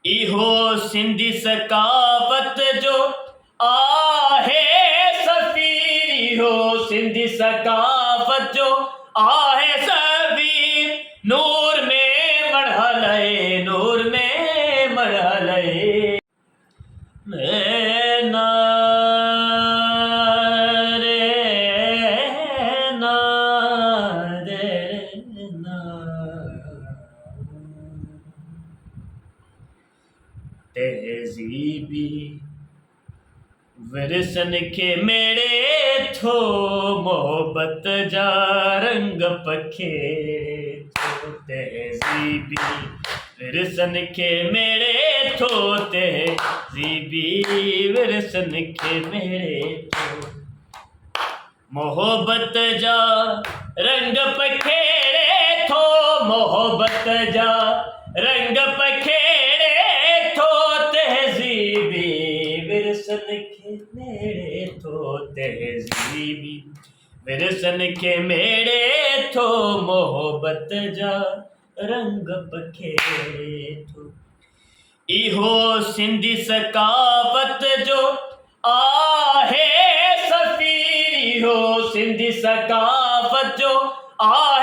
इहो सिंधी सकावत जो आहे सफ़ीर, इहो सिंधी सकावत जो आहे सफ़ीर। नूर में मढ़ल है, नूर में मढ़ल है। ना रे ना रे ना, तहज़ीबी विरसन खे मेड़े थो, मोहब्बत जा रंग पखेड़े थो। तहज़ीबी विरसन खे मेड़े थो, तहज़ीबी विरसन खे मेड़े थो। मोहब्बत जा रंग पखेड़े थो, मोहब्बत जा रंग पखेड़े थो। तहज़ीबी विरसन खे मेड़े थो, तहज़ीबी विरसन खे मेड़े थो। मोहब्बत जा रंग पखेड़े थो। इहो सिंधी सकावत जो आहे सफ़ीर, इहो सिंधी सकावत जो आहे